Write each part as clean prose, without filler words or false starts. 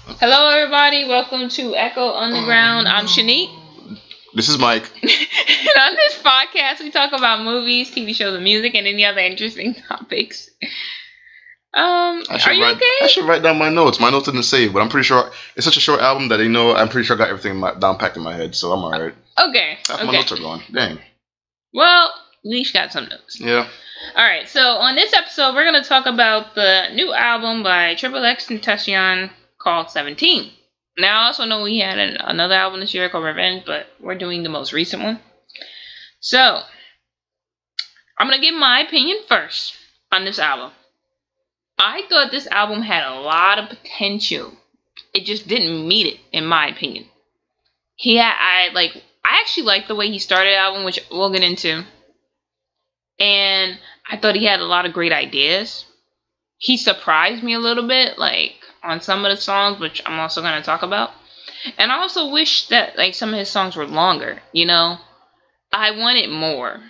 Hello, everybody. Welcome to Echo Underground. I'm Shanique. This is Mike. And on this podcast, we talk about movies, TV shows, and music, and any other interesting topics. Are you okay? I should write down my notes. My notes didn't save, but I'm pretty sure it's such a short album that I'm pretty sure I got everything down packed in my head, so I'm alright. Okay. Half my notes are gone. Dang. Well, at least got some notes. Yeah. Alright, so on this episode, we're going to talk about the new album by XXXTentacion called 17. Now, I also know we had another album this year called Revenge, but we're doing the most recent one. So, I'm going to give my opinion first on this album. I thought this album had a lot of potential. It just didn't meet it, in my opinion. I actually like the way he started the album, which we'll get into. And I thought he had a lot of great ideas. He surprised me a little bit, on some of the songs, which I'm also going to talk about. And I also wish that, some of his songs were longer, I wanted more,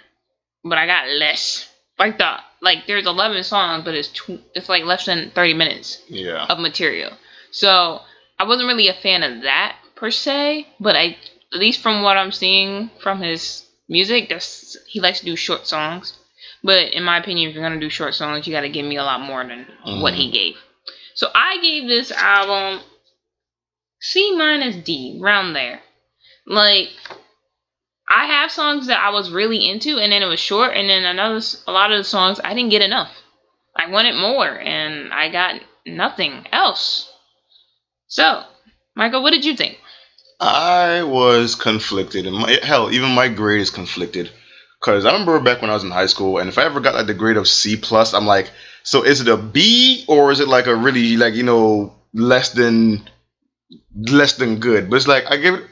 but I got less. There's 11 songs, but it's less than 30 minutes of material. So, I wasn't really a fan of that, per se, but at least from what I'm seeing from his music, he likes to do short songs. But in my opinion, if you're going to do short songs, you got to give me a lot more than what he gave. So I gave this album C-D, around there. I have songs that I was really into, and then it was short, and then a lot of the songs I didn't get enough. I wanted more, and I got nothing else. So, Michael, what did you think? I was conflicted, and even my grade is conflicted. Because I remember back when I was in high school, and if I ever got the grade of C+, I'm like, so is it a B or is it a really less than good? But it's I give it.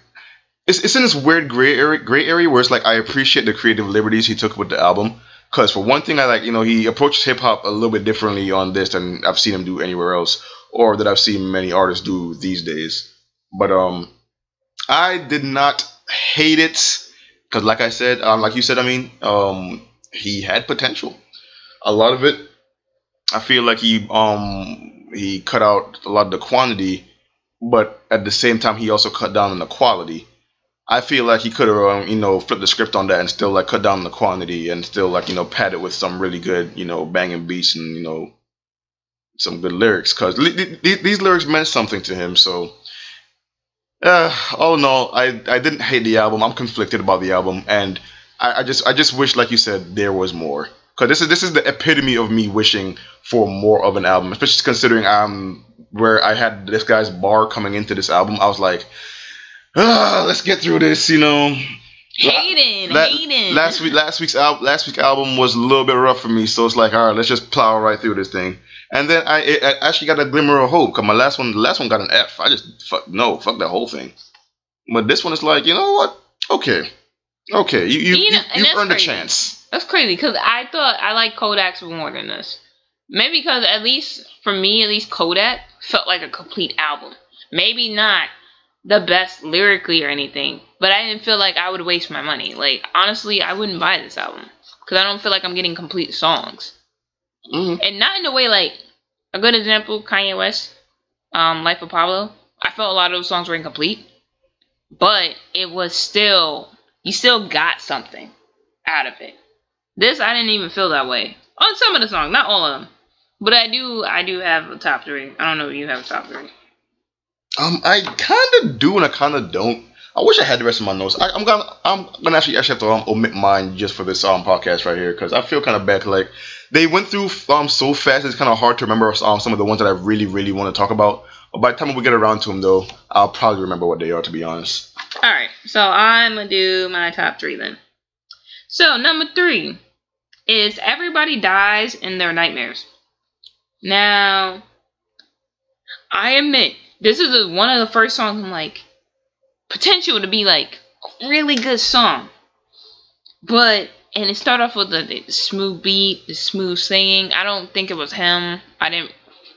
It's in this weird gray area where it's I appreciate the creative liberties he took with the album. Because for one thing, I he approaches hip hop a little bit differently on this than I've seen him do anywhere else, or that I've seen many artists do these days. But I did not hate it. Because like I said, like you said, he had potential. A lot of it, I feel like he cut out a lot of the quantity, but at the same time, he also cut down on the quality. I feel like he could have, flipped the script on that and still cut down on the quantity and still pad it with some really good, banging beats and some good lyrics. Because these lyrics meant something to him, so. All in all, I didn't hate the album. I'm conflicted about the album, and I just wish, like you said, there was more. Because this is the epitome of me wishing for more of an album, especially considering where I had this guy's bar coming into this album. I was like, let's get through this, Hating. Last week's album was a little bit rough for me, so it's all right, let's just plow right through this thing. And then I actually got a glimmer of hope, because the last one got an F. I just fuck that whole thing. But this one is you know what? Okay, you earned a chance. That's crazy, because I thought I liked Kodak's more than this. Maybe because for me, Kodak felt like a complete album. Maybe not the best lyrically or anything, but I didn't feel like I would waste my money. Honestly, I wouldn't buy this album, because I don't feel like I'm getting complete songs. And not in a way a good example, Kanye West, Life of Pablo. I felt a lot of those songs were incomplete, but it was you still got something out of it. This, I didn't even feel that way on some of the songs, not all of them, but I do have a top 3. I don't know if you have a top 3. I kind of do and I kind of don't. I wish I had the rest of my notes. I'm gonna actually have to omit mine just for this podcast right here, because I feel kind of bad. They went through so fast, it's kind of hard to remember some of the ones that I really, really want to talk about. But by the time we get around to them, though, I'll probably remember what they are, to be honest. All right, so I'm gonna do my top 3 then. So number 3 is Everybody Dies in Their Nightmares. Now, I admit this is one of the first songs I'm potential to be a really good song, and it started off with the smooth beat, the smooth singing. I don't think it was him. I didn't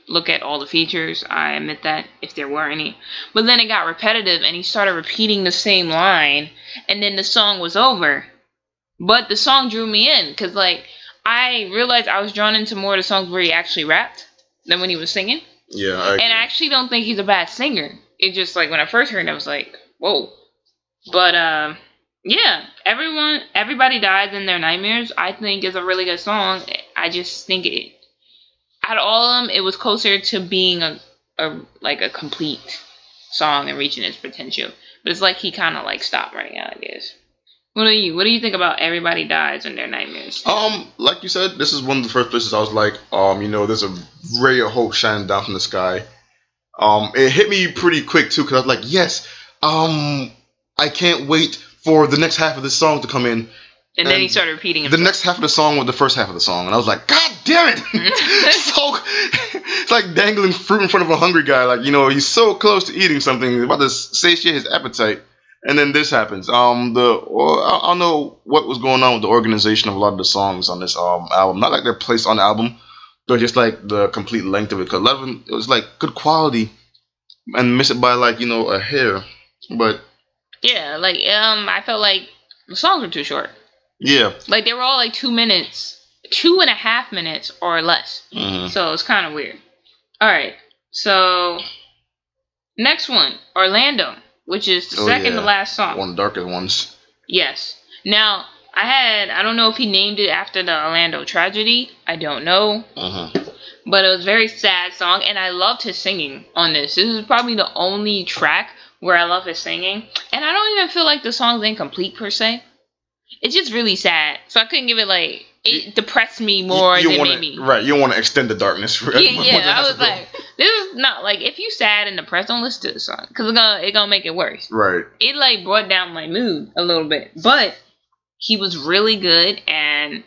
look at all the features, I admit that, if there were any, but then it got repetitive and he started repeating the same line, and then the song was over. But the song drew me in, because I realized I was drawn into more of the songs where he actually rapped than when he was singing. Yeah, and I actually don't think he's a bad singer. It just like when I first heard it, I was like, whoa. But yeah, everybody dies in their nightmares. I think is a really good song. I just think out of all of them, it was closer to being a complete song and reaching its potential. But it's like he kind of like stopped right now, I guess. What do you think about Everybody Dies in Their Nightmares? Like you said, this is one of the first places I was like, there's a ray of hope shining down from the sky. It hit me pretty quick too, because I was like, yes, I can't wait for the next half of this song to come in. And then he started repeating himself. The next half of the song was the first half of the song, and I was like, God damn it! It's like dangling fruit in front of a hungry guy. Like, he's so close to eating something, he's about to satiate his appetite, and then this happens. I don't know what was going on with the organization of a lot of the songs on this album. Not like they're placed on the album, but just like the complete length of it. Because 11, it was like good quality, and miss it by like a hair. But yeah, like I felt like the songs were too short. Yeah. Like, they were all like 2 minutes, 2.5 minutes or less. Mm-hmm. So it's kind of weird. Alright, so next one, Orlando, which is the second to last song. One of the darker ones. Yes. Now, I don't know if he named it after the Orlando tragedy. I don't know. Mm-hmm. But it was a very sad song, and I loved his singing on this. This is probably the only track where I love his singing. And I don't even feel like the song's incomplete per se. It's just really sad. So I couldn't give it like, it depressed me more than made me. Right, you don't want to extend the darkness. Yeah, I was like, this is not, like, if you sad and depressed, don't listen to the song. Because it's gonna make it worse. Right. It like brought down my mood a little bit. But he was really good and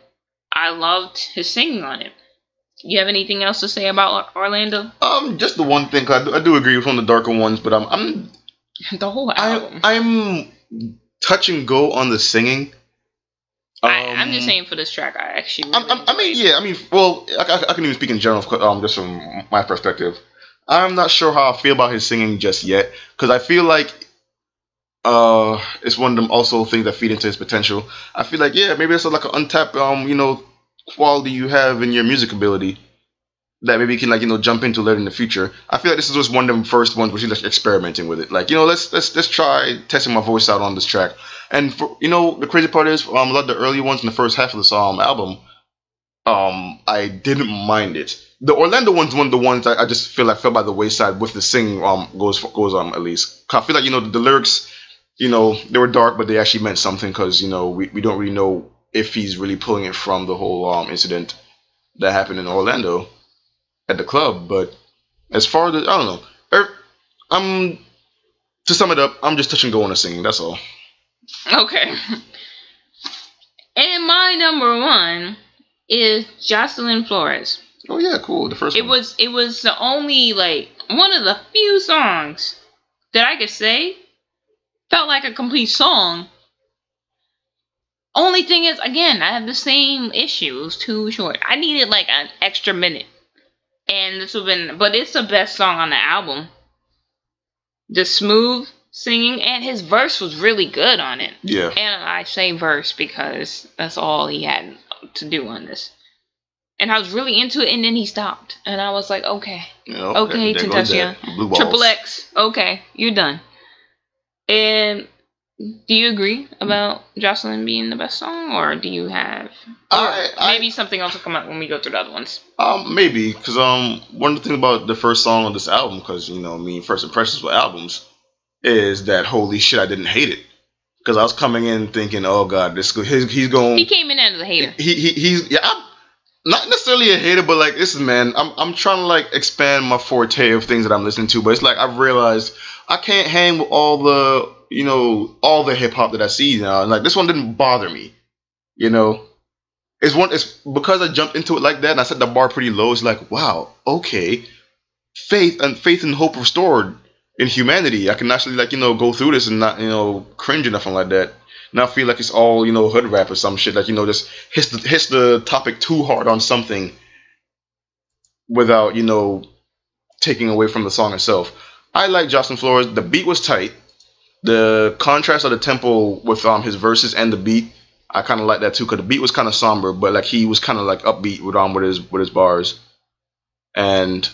I loved his singing on it. You have anything else to say about Orlando? Just the one thing, I do agree with one of the darker ones, but I'm the whole album. I'm touch and go on the singing. I'm just saying for this track, I actually. Well, I can even speak in general, just from my perspective. I'm not sure how I feel about his singing just yet, because I feel like it's one of them also things that feed into his potential. I feel like maybe it's like an untapped quality you have in your music ability that maybe you can jump into later in the future. I feel like this is just one of them first ones where she's like experimenting with it. Like, let's try testing my voice out on this track. And for, the crazy part is a lot of the early ones in the first half of this album, I didn't mind it. The Orlando one's one of the ones I just feel like fell by the wayside with the singing goes on at least. I feel like the lyrics, they were dark, but they actually meant something because we don't really know if he's really pulling it from the whole incident that happened in Orlando at the club. But as far as I don't know, to sum it up, I'm just touch and go on the singing. That's all. Okay. And my number one is Jocelyn Flores. Oh yeah, cool. The first one. It was the only one of the few songs that I could say felt like a complete song. Only thing is, again, I have the same issue. It was too short. I needed like an extra minute. And this would have been, but it's the best song on the album. The smooth singing, and his verse was really good on it. Yeah. And I say verse because that's all he had to do on this. And I was really into it, and then he stopped. And I was like, okay. Okay, Tentacion. Triple X. Okay, you're done. And do you agree about Jocelyn being the best song, or do you have maybe something else will come up when we go through the other ones? Maybe, because one of the things about the first song on this album, because first impressions with albums, is that holy shit, I didn't hate it, because I was coming in thinking, oh god, he's going. He came in as a hater. I'm not necessarily a hater, but like this is I'm trying to expand my forte of things that I'm listening to, but it's like I've realized I can't hang with all the all the hip hop that I see now. And like this one didn't bother me. It's because I jumped into it like that and I set the bar pretty low. It's like, wow, okay. Faith and hope restored in humanity. I can actually go through this and not, cringe or nothing like that. Not feel like it's all, hood rap or some shit. Like, just hits the topic too hard on something without, taking away from the song itself. I like Jocelyn Flores. The beat was tight. The contrast of the tempo with his verses and the beat, I kind of like that too, because the beat was kind of somber, but he was kind of upbeat with his bars. And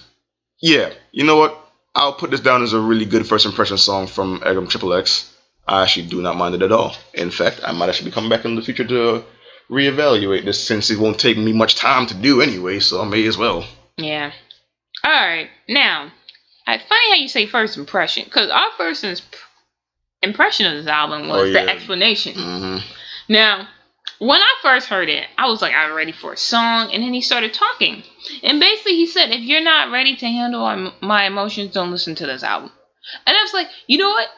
Yeah, you know what? I'll put this down as a really good first impression song from Triple X. I actually do not mind it at all. In fact, I might actually be coming back in the future to reevaluate this since it won't take me much time to do anyway, so I may as well. Yeah. Alright, now, it's funny how you say first impression, because our first impression of this album was the explanation. Mm-hmm. Now, when I first heard it, I was like, I'm ready for a song, and then he started talking. And basically he said, if you're not ready to handle my emotions, don't listen to this album. And I was like, you know what?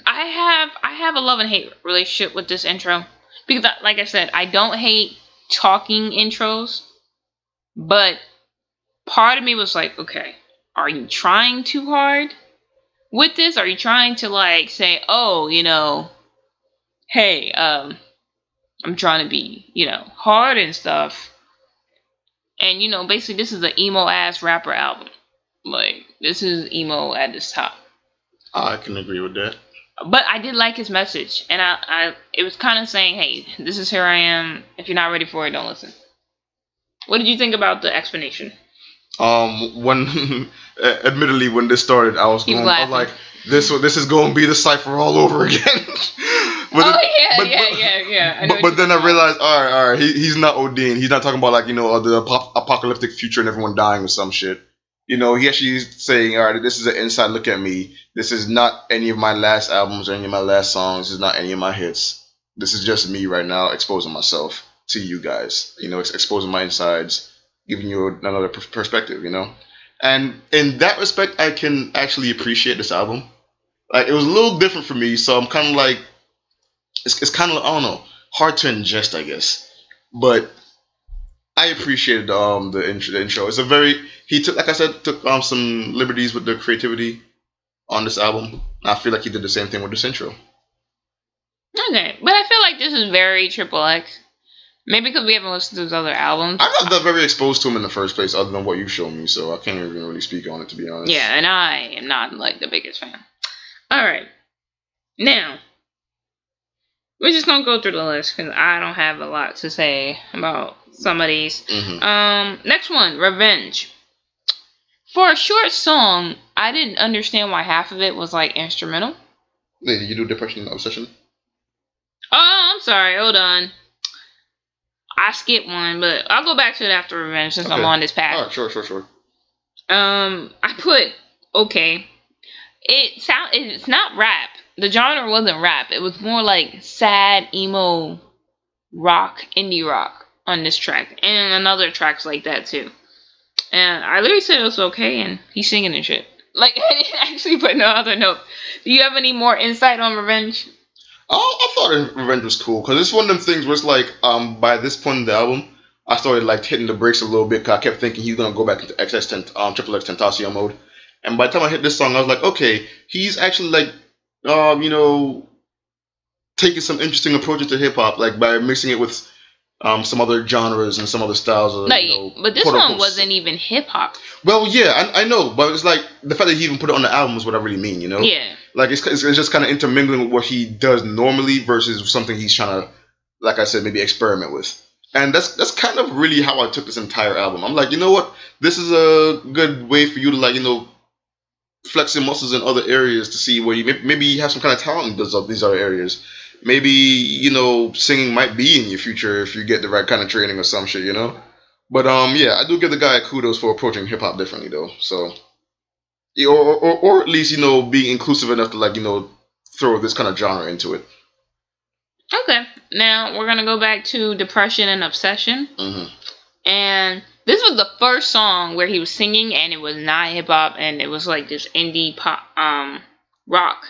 I have a love and hate relationship with this intro. Because, like I said, I don't hate talking intros. But part of me was like, okay, are you trying too hard with this? Are you trying to, like, say, oh, you know, hey, I'm trying to be, you know, hard and stuff. And, you know, basically this is an emo-ass rapper album. Like, this is emo at its top. I can agree with that. But I did like his message. And it was kind of saying, hey, this is here I am. If you're not ready for it, don't listen. What did you think about the explanation? When admittedly when this started, I was like, this is going to be the cipher all over again. But then I realized, all right, he's not ODing. He's not talking about, like, you know, the apocalyptic future and everyone dying or some shit. You know, he actually is saying, all right, this is an inside look at me. This is not any of my last albums or any of my last songs. This is not any of my hits. This is just me right now exposing myself to you guys. You know, exposing my insides, giving you another perspective, you know. And in that respect, I can actually appreciate this album. Like, it was a little different for me, so I'm kind of like, it's kind of, I don't know, hard to ingest, I guess. But I appreciated the intro. It's a very, he took, like I said, some liberties with the creativity on this album. I feel like he did the same thing with this intro. Okay, but I feel like this is very Triple X. Maybe because we haven't listened to his other albums. I'm not that very exposed to him in the first place, other than what you've shown me, so I can't even really speak on it, to be honest. Yeah, and I am not, like, the biggest fan. Alright. Now, we're just gonna go through the list, because I don't have a lot to say about some of these. Mm-hmm. Next one, Revenge. For a short song, I didn't understand why half of it was, like, instrumental. Wait, did you do Depression and Obsession? Oh, I'm sorry, hold on. I skipped one, but I'll go back to it after Revenge since I'm on this path. Alright, sure. I put, okay. It's not rap. The genre wasn't rap. It was more like sad, emo, rock, indie rock on this track. And another tracks like that too. And I literally said it was okay, and he's singing and shit. Like, I didn't actually put no other note. Do you have any more insight on Revenge? I thought Revenge was cool, because it's one of them things where it's like, by this point in the album, I started, like, hitting the brakes a little bit, because I kept thinking he's going to go back into XXXTentacion mode. And by the time I hit this song, I was like, okay, he's actually, like, you know, taking some interesting approaches to hip-hop, like, by mixing it with some other genres and some other styles. Like, you know, but this one wasn't even hip-hop. Well, yeah, I know, but it's like, the fact that he even put it on the album is what I really mean, you know? Yeah. Like, it's just kind of intermingling with what he does normally versus something he's trying to, like I said, maybe experiment with. And that's kind of really how I took this entire album. I'm like, you know what? This is a good way for you to, like, you know, flex your muscles in other areas to see where you maybe you have some kind of talent in these other areas. Maybe, you know, singing might be in your future if you get the right kind of training or some shit, you know? But, yeah, I do give the guy kudos for approaching hip-hop differently, though. So, or at least, you know, being inclusive enough to, like, you know, throw this kind of genre into it. Okay. Now, we're going to go back to Depression and Obsession. Mm-hmm. And this was the first song where he was singing, and it was not hip-hop, and it was, like, this indie pop, rock.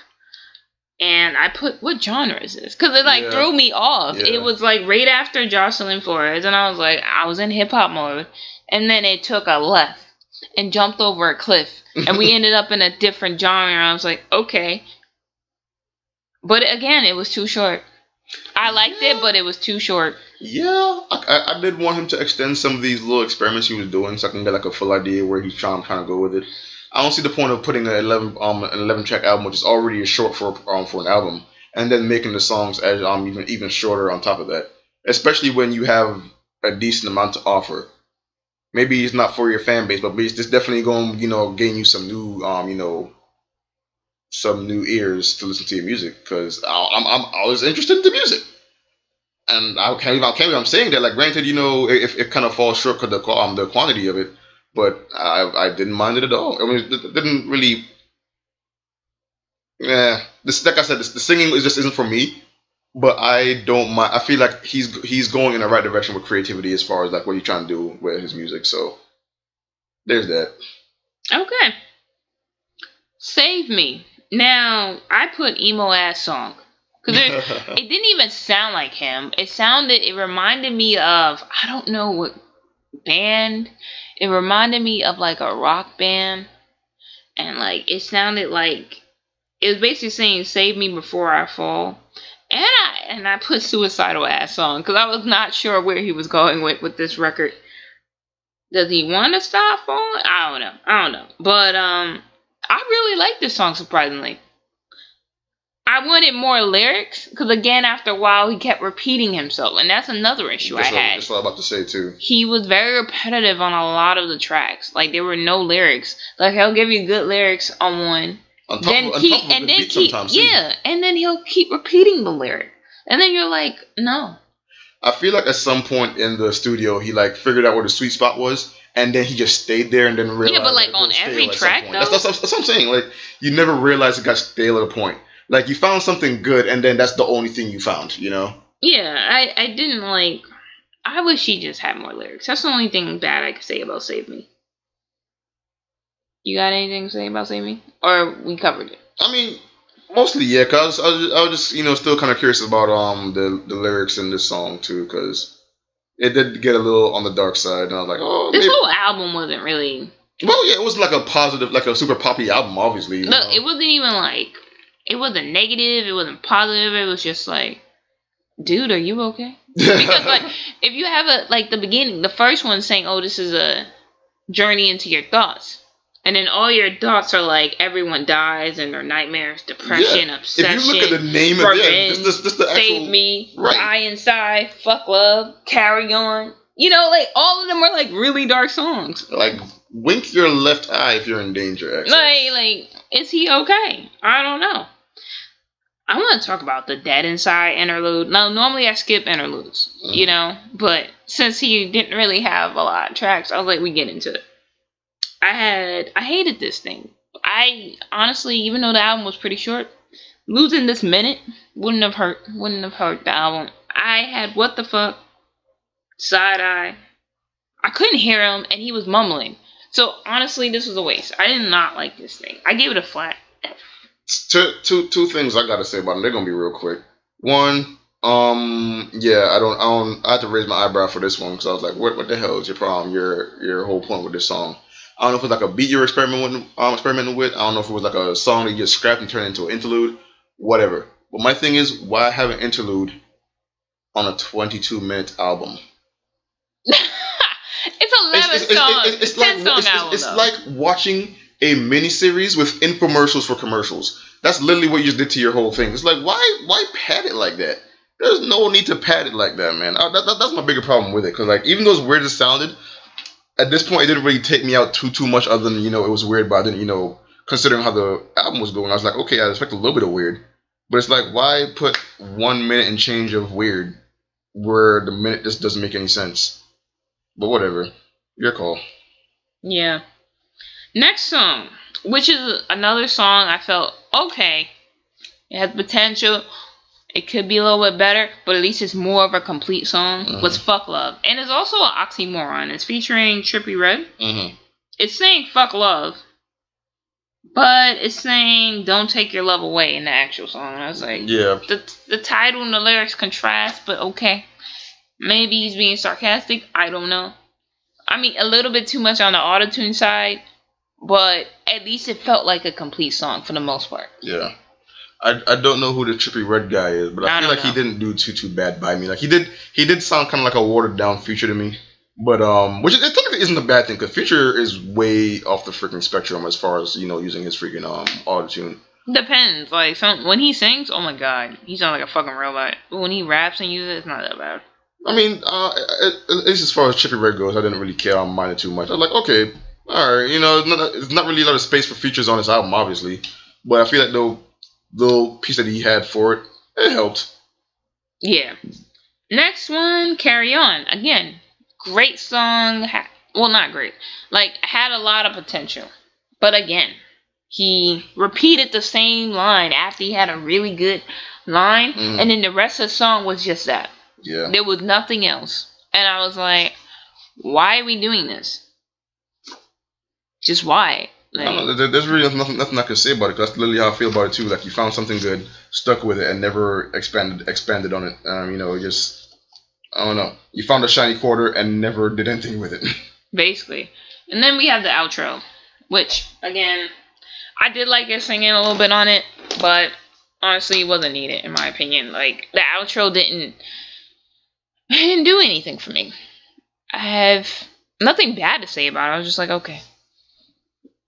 And I put, what genre is this? Because it, like, threw me off. Yeah. It was, like, right after Jocelyn Flores, and I was like, I was in hip-hop mode. And then it took a left and jumped over a cliff. And we ended up in a different genre. And I was like, okay. But, again, it was too short. I liked it, but it was too short. Yeah. I did want him to extend some of these little experiments he was doing so I can get, like, a full idea where he's trying to go with it. I don't see the point of putting an 11-track album, which is already short for an album, and then making the songs as even shorter on top of that. Especially when you have a decent amount to offer. maybe it's not for your fan base, but it's just definitely going to gain you some new some new ears to listen to your music because I'm always interested in the music. And I can't believe I'm saying that. Like, granted, if it kind of falls short because the quantity of it, but I didn't mind it at all. I mean, it didn't really. Yeah, this like I said, the singing just isn't for me. But I don't mind. I feel like he's going in the right direction with creativity as far as like what he's trying to do with his music. So there's that. Okay. Save Me. Now, I put emo ass song. Because it didn't even sound like him. It reminded me of, I don't know what band. It reminded me of like a rock band. And like, it sounded like, it was basically saying, save me before I fall. And I put suicidal ass song. Because I was not sure where he was going with this record. Does he want to stop falling? I don't know. But, I really like this song, surprisingly. I wanted more lyrics, because again, after a while, he kept repeating himself, and that's another issue I had. That's what I was about to say, too. He was very repetitive on a lot of the tracks. Like, there were no lyrics. Like, he'll give you good lyrics on one, and then he'll keep repeating the lyric. And then you're like, no. I feel like at some point in the studio, he, like, figured out where the sweet spot was, and then he just stayed there and then realized. Yeah, but, like, on every track, though. That's what I'm saying. Like, you never realized it got stale at a point. Like, you found something good, and then that's the only thing you found, Yeah, I didn't like... I wish he just had more lyrics. That's the only thing bad I could say about Save Me. You got anything to say about Save Me? Or we covered it? I mean, mostly, yeah, because I was just, still kind of curious about the lyrics in this song, too, because it did get a little on the dark side, and I was like, oh... This whole album wasn't really... Well, yeah, it was like a positive, like a super poppy album, obviously. No, it wasn't even like... It wasn't negative. It wasn't positive. It was just like, dude, are you okay? Because like, if you have the beginning, the first one saying, oh, this is a journey into your thoughts. And then all your thoughts are like, everyone dies and their nightmares, depression, obsession, if you look at the name revenge, of this the actual, save me, die inside, fuck love, carry on. Like all of them are like really dark songs. Like, wink your left eye if you're in danger, actually. Like, is he okay? I don't know. I want to talk about the Dead Inside interlude. Now, normally I skip interludes, but since he didn't really have a lot of tracks, I was like, we get into it. I hated this thing. I honestly, even though the album was pretty short, losing this minute wouldn't have hurt the album. I had What the Fuck, Side Eye. I couldn't hear him, and he was mumbling. So honestly, this was a waste. I did not like this thing. I gave it a flat F. Two things I gotta say about them. They're gonna be real quick. One, yeah, I had to raise my eyebrow for this one because I was like, what the hell is your problem? Your whole point with this song. I don't know if it was like a beat you were experimenting with. I don't know if it was like a song that you just scrapped and turned into an interlude. Whatever. But my thing is, why have an interlude on a 22-minute album? It's 11 songs. It's 10-song album. It's like watching a miniseries with infomercials for commercials. That's literally what you just did to your whole thing. It's like, why pad it like that? There's no need to pad it like that, man. That's my bigger problem with it. Because like, even though as weird as it sounded, at this point, it didn't really take me out too much other than, it was weird, but I didn't, considering how the album was going, I was like, okay, I expect a little bit of weird. But it's like, why put 1 minute and change of weird where the minute just doesn't make any sense? But whatever. Your call. Yeah. Next song, which is another song I felt, okay, it has potential. It could be a little bit better, but at least it's more of a complete song. Was Fuck Love. And it's also an oxymoron. It's featuring Trippie Redd. It's saying fuck love, but it's saying don't take your love away in the actual song. And I was like, yeah. The title and the lyrics contrast, but okay. Maybe he's being sarcastic. I don't know. I mean, a little bit too much on the autotune side, but at least it felt like a complete song for the most part. Yeah. I don't know who the Trippie Redd guy is, but I feel like he didn't do too bad by me. Like he did sound kind of like a watered down Future to me, but which I think isn't a bad thing because Future is way off the freaking spectrum as far as using his freaking autotune. Depends. Like when he sings, oh my god, he sounds like a fucking robot. But when he raps and uses it, it's not that bad. I mean, at least as far as Chippy Red goes, I didn't really care. I minded too much. I was like, okay, all right, you know, it's not really a lot of space for features on this album, obviously, but I feel like the little piece that he had for it, it helped. Yeah. Next one, Carry On. Again, great song. Well, not great. Like, had a lot of potential. But again, he repeated the same line after he had a really good line, and then the rest of the song was just that. Yeah. There was nothing else. And I was like, why are we doing this? Just why? Like, there's really nothing I can say about it, because that's literally how I feel about it too. Like, you found something good, stuck with it, and never expanded on it. You know, just, I don't know. You found a shiny quarter and never did anything with it. Basically. And then we have the outro, which, again, I did like it singing a little bit on it, but honestly, it wasn't needed, in my opinion. Like, the outro didn't do anything for me. I have nothing bad to say about it. I was just like, okay.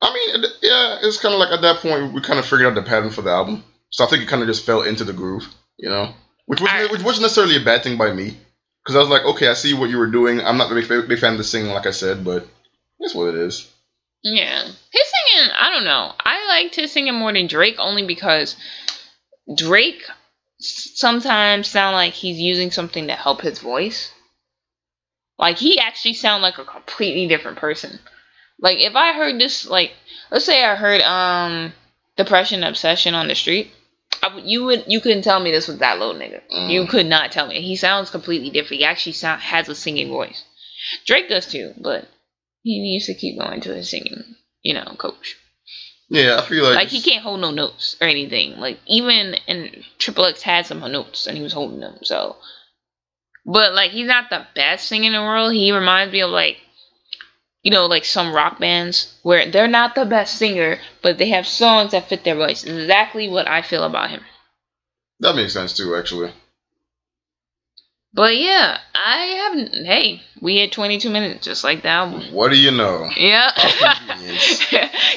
I mean, yeah, it's kind of like at that point we kind of figured out the pattern for the album, so I think it kind of just fell into the groove, you know, which wasn't necessarily a bad thing by me, because I was like, okay, I see what you were doing. I'm not a big fan of the singing, like I said, but that's what it is. Yeah, his singing, I don't know. I liked his singing more than Drake, only because Drake sometimes sound like he's using something to help his voice. Like, he actually sound like a completely different person. Like, if I heard this, like, let's say I heard Depression Obsession on the street, you couldn't tell me this was that little nigga. You could not tell me. He sounds completely different. He actually has a singing voice. Drake does too, but he needs to keep going to his singing, you know, coach. Yeah, I feel like he can't hold no notes or anything. Like, even in XXX had some notes and he was holding them. So, but like, he's not the best singer in the world. He reminds me of, like, you know, like some rock bands where they're not the best singer, but they have songs that fit their voice. Exactly what I feel about him. That makes sense too, actually. But yeah, hey, we hit 22 minutes just like the album. What do you know? Yeah.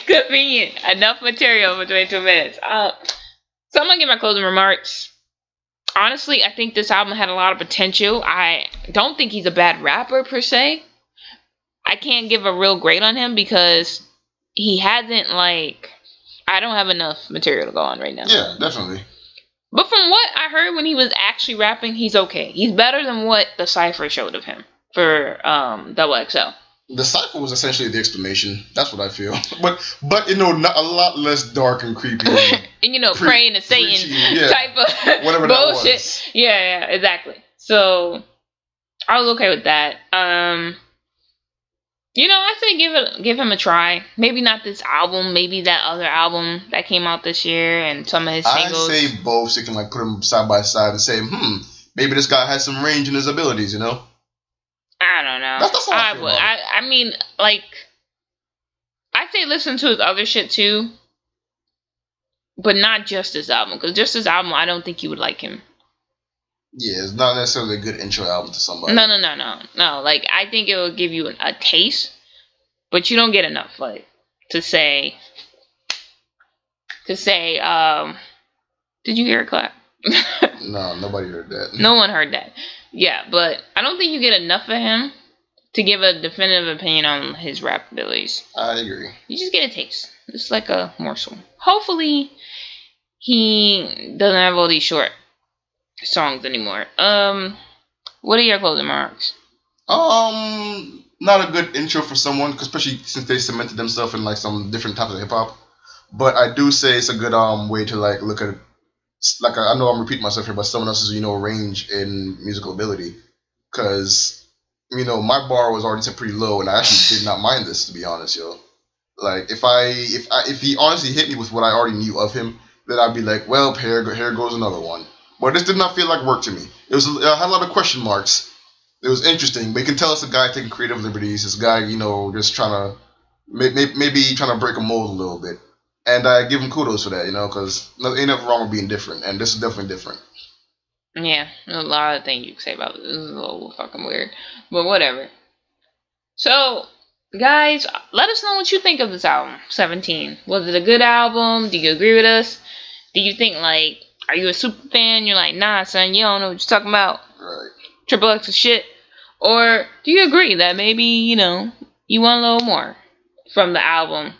Convenient. Enough material for 22 minutes. So I'm going to give my closing remarks. Honestly, I think this album had a lot of potential. I don't think he's a bad rapper per se. I can't give a real grade on him because he hasn't, like, I don't have enough material to go on right now. Yeah, definitely. But from what I heard when he was actually rapping, he's okay. He's better than what the Cypher showed of him for XXL. The Cypher was essentially the explanation. That's what I feel. But you know, not a lot less dark and creepy. And you know, praying to Satan type of whatever bullshit. That was. Yeah, exactly. So I was okay with that. You know, I say give him a try. Maybe not this album, maybe that other album that came out this year and some of his singles. I say both, so you can like put them side by side and say, maybe this guy has some range in his abilities, you know? I don't know. That's how I feel about it. I mean, like, I say listen to his other shit too, but not just this album, because just this album, I don't think you would like him. Yeah, it's not necessarily a good intro album to somebody. No. Like, I think it will give you a taste, but you don't get enough. Like, to say, did you hear a clap? No, nobody heard that. No one heard that. Yeah, but I don't think you get enough of him to give a definitive opinion on his rap abilities. I agree. You just get a taste. It's like a morsel. Hopefully, he doesn't have all these short songs anymore. What are your closing remarks? Not a good intro for someone, especially since they cemented themselves in like some different types of hip hop. But I do say it's a good way to like look at, like, I know I'm repeating myself here, but someone else's range in musical ability, because my bar was already set pretty low, and I actually did not mind this, to be honest, yo. Like, if he honestly hit me with what I already knew of him, then I'd be like, well, here goes another one. But this did not feel like work to me. It had a lot of question marks. It was interesting, but you can tell it's a guy taking creative liberties. This guy, just trying to maybe trying to break a mold a little bit. And I give him kudos for that, because ain't nothing wrong with being different, and this is definitely different. Yeah, there's a lot of things you can say about this. This is a little fucking weird, but whatever. So, guys, let us know what you think of this album, 17. Was it a good album? Do you agree with us? Do you think, like, are you a super fan? You're like, nah, son, you don't know what you're talking about. Right. Triple X is shit? Or do you agree that maybe, you want a little more from the album?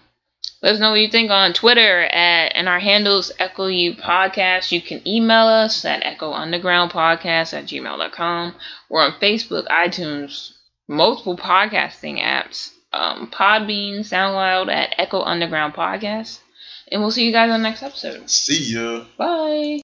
Let us know what you think on Twitter and our handles Echo U Podcast. You can email us at echoundergroundpodcast@gmail.com. We're on Facebook, iTunes, multiple podcasting apps, Podbean, SoundCloud at Echo Underground Podcast. And we'll see you guys on the next episode. See ya. Bye.